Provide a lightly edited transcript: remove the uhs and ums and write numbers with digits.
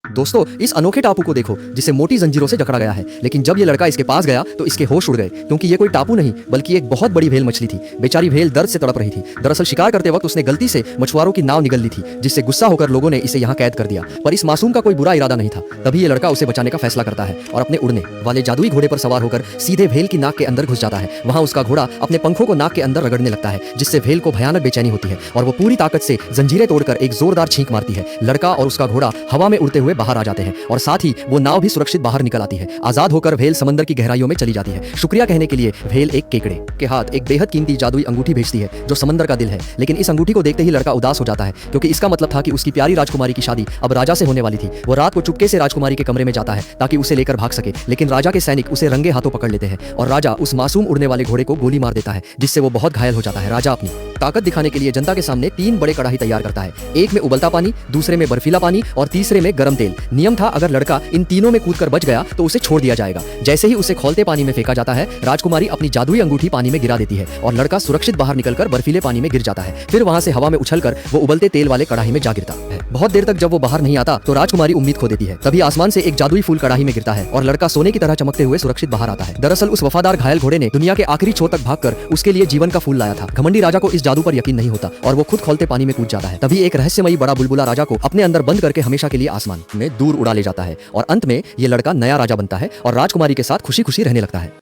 दोस्तों, इस अनोखे टापू को देखो जिसे मोटी जंजीरों से जकड़ा गया है। लेकिन जब ये लड़का इसके पास गया तो इसके होश उड़ गए, क्योंकि ये कोई टापू नहीं बल्कि एक बहुत बड़ी व्हेल मछली थी। बेचारी व्हेल दर्द से तड़प रही थी। दरअसल शिकार करते वक्त उसने गलती से मछुआरों की नाव निगल ली थी, जिससे गुस्सा होकर लोगों ने इसे यहाँ कैद कर दिया। पर इस मासूम का कोई बुरा इरादा नहीं था। तभी ये लड़का उसे बचाने का फैसला करता है और अपने उड़ने वाले जादुई घोड़े पर सवार होकर सीधे व्हेल की नाक के अंदर घुस जाता है। वहाँ उसका घोड़ा अपने पंखों को नाक के अंदर रगड़ने लगता है, जिससे व्हेल को भयानक बेचैनी होती है और वो पूरी ताकत से जंजीरें तोड़कर एक जोरदार छींक मारती है। लड़का और उसका घोड़ा हवा में उड़ते हुए बाहर आ जाते हैं और साथ ही वो नाव भी सुरक्षित बाहर निकल आती है। आजाद होकर व्हेल समंदर की गहराइयों में चली जाती है। शुक्रिया कहने के लिए व्हेल एक केकड़े के हाथ एक बेहद कीमती जादुई अंगूठी भेजती है, जो समंदर का दिल है। लेकिन इस अंगूठी को देखते ही लड़का उदास हो जाता है, क्योंकि इसका मतलब था कि उसकी प्यारी राजकुमारी की शादी अब राजा से होने वाली थी। वो रात को चुपके से राजकुमारी के कमरे में जाता है ताकि उसे लेकर भाग सके, लेकिन राजा के सैनिक उसे रंगे हाथों पकड़ लेते हैं और राजा उस मासूम उड़ने वाले घोड़े को गोली मार देता है, जिससे वो बहुत घायल हो जाता है। राजा अपनी ताकत दिखाने के लिए जनता के सामने 3 बड़े कड़ाही तैयार करता है। एक में उबलता पानी, दूसरे में बर्फीला पानी और तीसरे में गर्म तेल। नियम था, अगर लड़का इन तीनों में कूदकर बच गया तो उसे छोड़ दिया जाएगा। जैसे ही उसे खौलते पानी में फेंका जाता है, राजकुमारी अपनी जादुई अंगूठी पानी में गिरा देती है और लड़का सुरक्षित बाहर निकलकर बर्फीले पानी में गिर जाता है। फिर वहां से हवा में उछलकर वो उबलते तेल वाले कड़ाही में जा गिरता है। बहुत देर तक जब वो बाहर नहीं आता तो राजकुमारी उम्मीद खो देती है। तभी आसमान से एक जादुई फूल कड़ाही में गिरता है और लड़का सोने की तरह चमकते हुए सुरक्षित बाहर आता है। दरअसल उस वफादार घायल घोड़े ने दुनिया के आखिरी छोर तक भागकर उसके लिए जीवन का फूल लाया था। घमंडी राजा को इस जादू पर यकीन नहीं होता और वो खुद खौलते पानी में कूद जाता है। तभी एक रहस्यमयी बड़ा बुलबुला राजा को अपने अंदर बंद करके हमेशा के लिए आसमान में दूर उड़ा ले जाता है और अंत में ये लड़का नया राजा बनता है और राजकुमारी के साथ खुशी खुशी रहने लगता है।